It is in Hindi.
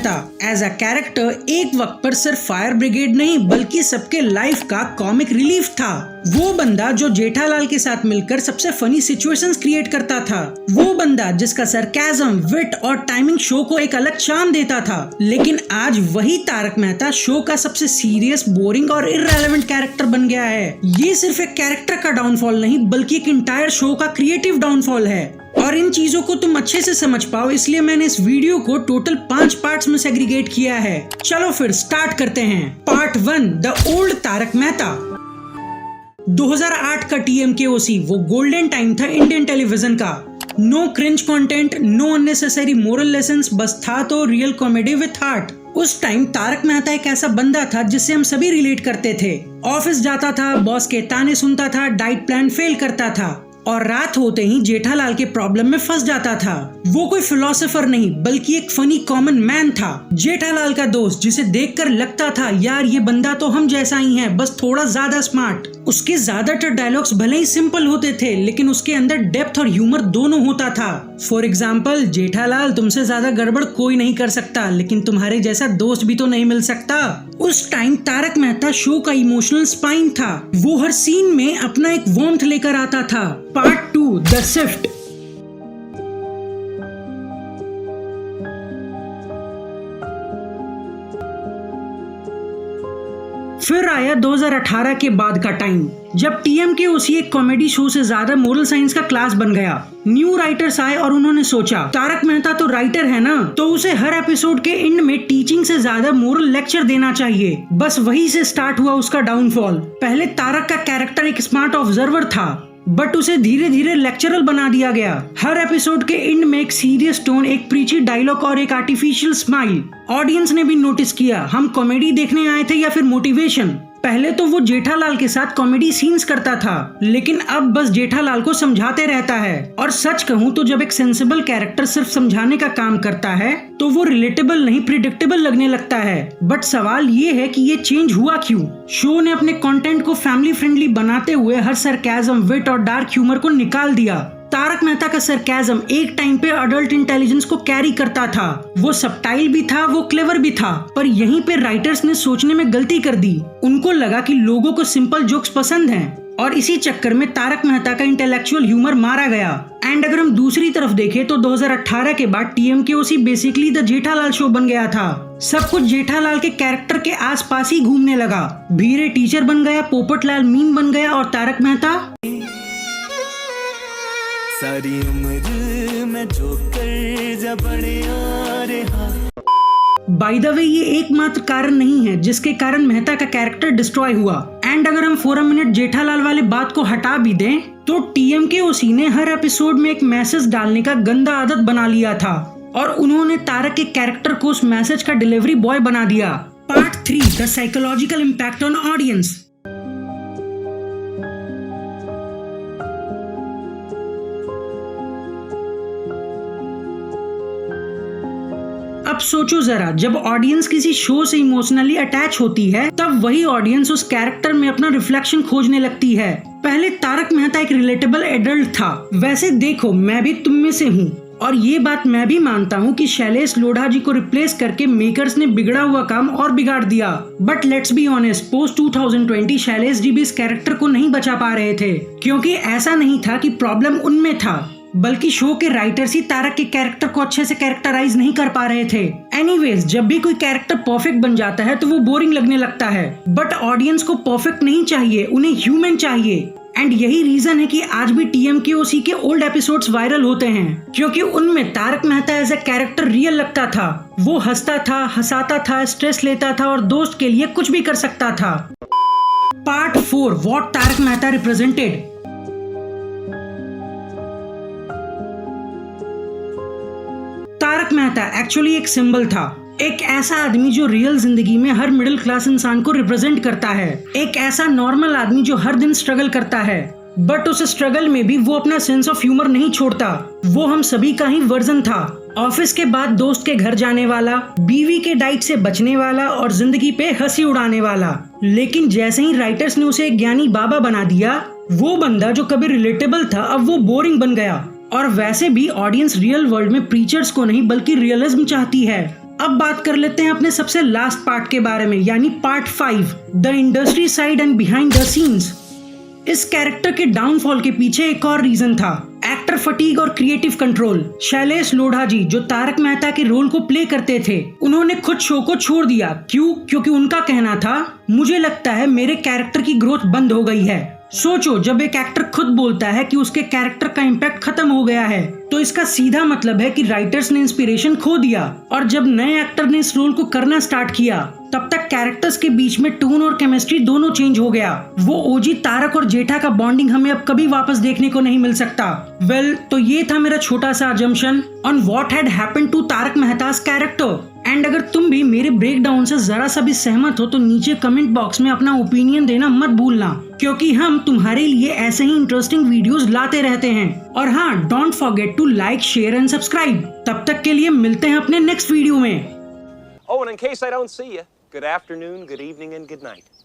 मेहता एज अ कैरेक्टर एक वक्त पर सिर्फ फायर ब्रिगेड नहीं बल्कि सबके लाइफ का कॉमिक रिलीफ था। वो बंदा जो जेठालाल के साथ मिलकर सबसे फनी सिचुएशंस क्रिएट करता था। वो बंदा जिसका सरकाज़म, विट और टाइमिंग शो को एक अलग चार्म देता था। लेकिन आज वही तारक मेहता शो का सबसे सीरियस, बोरिंग और इररेलेवेंट कैरेक्टर बन गया है। ये सिर्फ एक कैरेक्टर का डाउनफॉल नहीं बल्कि एक इंटायर शो का क्रिएटिव डाउनफॉल है। और इन चीजों को तुम अच्छे से समझ पाओ इसलिए मैंने इस वीडियो को टोटल 5 पार्ट्स में सेग्रीगेट किया है। चलो फिर स्टार्ट करते हैं। Part 1, the old Tarak Mehta. 2008 का TMKOC वो गोल्डन टाइम था इंडियन टेलीविजन का। No cringe content, no unnecessary moral lessons, बस था तो रियल कॉमेडी विथ हार्ट। उस टाइम तारक मेहता एक ऐसा बंदा था जिससे हम सभी रिलेट करते थे। ऑफिस जाता था, बॉस के ताने सुनता था, डाइट प्लान फेल करता था और रात होते ही जेठालाल के प्रॉब्लम में फंस जाता था। वो कोई फिलोसोफर नहीं बल्कि एक फनी कॉमन मैन था, जेठालाल का दोस्त जिसे देखकर लगता था यार ये बंदा तो हम जैसा ही है, बस थोड़ा ज्यादा स्मार्ट। उसके ज्यादातर डायलॉग्स भले ही सिंपल होते थे लेकिन उसके अंदर डेप्थ और ह्यूमर दोनों होता था। फॉर एग्जाम्पल, जेठालाल तुमसे ज्यादा गड़बड़ कोई नहीं कर सकता लेकिन तुम्हारे जैसा दोस्त भी तो नहीं मिल सकता। उस टाइम तारक मेहता शो का इमोशनल स्पाइन था। वो हर सीन में अपना एक वार्मथ लेकर आता था। Part 2, the shift. फिर आया 2018 के बाद का टाइम जब TMKOC एक कॉमेडी शो से ज्यादा मोरल साइंस का क्लास बन गया। न्यू राइटर्स आए और उन्होंने सोचा तारक मेहता तो राइटर है ना, तो उसे हर एपिसोड के एंड में टीचिंग से ज्यादा मोरल लेक्चर देना चाहिए। बस वहीं से स्टार्ट हुआ उसका डाउनफॉल। पहले तारक का कैरेक्टर एक स्मार्ट ऑब्जर्वर था बट उसे धीरे धीरे लेक्चरल बना दिया गया। हर एपिसोड के एंड में एक सीरियस टोन, एक प्रीची डायलॉग और एक आर्टिफिशियल स्माइल। ऑडियंस ने भी नोटिस किया हम कॉमेडी देखने आए थे या फिर मोटिवेशन। पहले तो वो जेठालाल के साथ कॉमेडी सीन्स करता था लेकिन अब बस जेठालाल को समझाते रहता है। और सच कहूँ तो जब एक सेंसिबल कैरेक्टर सिर्फ समझाने का काम करता है तो वो रिलेटेबल नहीं प्रिडिक्टेबल लगने लगता है। बट सवाल ये है कि ये चेंज हुआ क्यों? शो ने अपने कंटेंट को फैमिली फ्रेंडली बनाते हुए हर सरकाज़म, विट और डार्क ह्यूमर को निकाल दिया। तारक मेहता का सरकाज़म एक टाइम पे अडल्ट इंटेलिजेंस को कैरी करता था। वो सबटाइल भी था, वो क्लेवर भी था। पर यहीं पे राइटर्स ने सोचने में गलती कर दी। उनको लगा कि लोगों को सिंपल जोक्स पसंद हैं और इसी चक्कर में तारक मेहता का इंटेलेक्चुअल ह्यूमर मारा गया। एंड अगर हम दूसरी तरफ देखें तो 2018 के बाद TMKOC basically the Jethalal show बन गया था। सब कुछ जेठालाल के कैरेक्टर के आसपास ही घूमने लगा। भीरे टीचर बन गया, पोपटलाल मीम बन गया और तारक मेहता सारी उम्र में जो कर जा बड़े आ रहा। बाय द वे ये एकमात्र कारण नहीं है जिसके कारण मेहता का कैरेक्टर डिस्ट्रॉय हुआ। एंड अगर हम फॉर अ मिनट जेठालाल वाले बात को हटा भी दें तो TMKOC ने हर एपिसोड में एक मैसेज डालने का गंदा आदत बना लिया था और उन्होंने तारक के कैरेक्टर को उस मैसेज का डिलीवरी बॉय बना दिया। Part 3, the psychological impact on audience. अब सोचो जरा, जब ऑडियंस किसी शो से इमोशनली अटैच होती है तब वही ऑडियंस उस कैरेक्टर में अपना रिफ्लेक्शन खोजने लगती है। पहले तारक मेहता एक रिलेटेबल एडल्ट था। वैसे देखो मैं भी तुम में से हूँ और ये बात मैं भी मानता हूँ कि शैलेश लोढ़ा जी को रिप्लेस करके मेकर्स ने बिगड़ा हुआ काम और बिगाड़ दिया। But let's be honest, post 2020 Shailesh ji भी इस कैरेक्टर को नहीं बचा पा रहे थे क्योंकि ऐसा नहीं था कि प्रॉब्लम उनमें था बल्कि शो के राइटर्स ही तारक के कैरेक्टर को अच्छे से कैरेक्टराइज नहीं कर पा रहे थे। एनीवेज, जब भी कोई कैरेक्टर परफेक्ट बन जाता है तो वो बोरिंग लगने लगता है। बट ऑडियंस को परफेक्ट नहीं चाहिए, उन्हें ह्यूमन चाहिए। एंड यही रीजन है कि आज भी TMKOC के ओल्ड एपिसोड्स वायरल होते हैं क्योंकि उनमें Tarak Mehta as a character real लगता था। वो हंसता था, हंसाता था, स्ट्रेस लेता था और दोस्त के लिए कुछ भी कर सकता था। Part 4, what Tarak Mehta represented. Tarak Mehta actually एक सिंबल था, एक ऐसा आदमी जो रियल जिंदगी में हर मिडिल क्लास इंसान को रिप्रेजेंट करता है। एक ऐसा नॉर्मल आदमी जो हर दिन स्ट्रगल करता है बट उस स्ट्रगल में भी वो अपना सेंस ऑफ ह्यूमर नहीं छोड़ता। वो हम सभी का ही वर्जन था। ऑफिस के बाद दोस्त के घर जाने वाला, बीवी के डाइट से बचने वाला और जिंदगी पे हंसी उड़ाने वाला। लेकिन जैसे ही राइटर्स ने उसे एक ज्ञानी बाबा बना दिया, वो बंदा जो कभी रिलेटेबल था अब वो बोरिंग बन गया। और वैसे भी ऑडियंस रियल वर्ल्ड में प्रीचर्स को नहीं बल्कि रियलिज्म चाहती है। अब बात कर लेते हैं अपने सबसे लास्ट पार्ट के बारे में, यानी part 5, the industry side and behind the scenes. इस कैरेक्टर के डाउनफॉल के पीछे एक और रीजन था, एक्टर फटीग और क्रिएटिव कंट्रोल। शैलेश लोढ़ा जी जो तारक मेहता के रोल को प्ले करते थे, उन्होंने खुद शो को छोड़ दिया। क्यों? क्योंकि उनका कहना था, मुझे लगता है मेरे कैरेक्टर की ग्रोथ बंद हो गई है। सोचो, जब एक एक्टर खुद बोलता है कि उसके कैरेक्टर का इम्पैक्ट खत्म हो गया है, तो इसका सीधा मतलब है कि राइटर्स ने इंस्पिरेशन खो दिया। और जब नए एक्टर ने इस रोल को करना स्टार्ट किया, तब तक कैरेक्टर्स के बीच में टोन और केमिस्ट्री दोनों चेंज हो गया। वो ओजी तारक और जेठा का बॉन्डिंग हमें अब कभी वापस देखने को नहीं मिल सकता। वेल, तो ये था मेरा छोटा सा assumption on what had happened to Tarak मेहता's कैरेक्टर। एंड अगर तुम भी मेरे ब्रेक डाउन से जरा सा भी सहमत हो तो नीचे कमेंट बॉक्स में अपना ओपिनियन देना मत भूलना, क्योंकि हम तुम्हारे लिए ऐसे ही इंटरेस्टिंग वीडियोस लाते रहते हैं। और हाँ, don't forget to like, share and subscribe. तब तक के लिए मिलते हैं अपने नेक्स्ट वीडियो में। Oh, and in case I don't see you, good afternoon, good evening, and good night.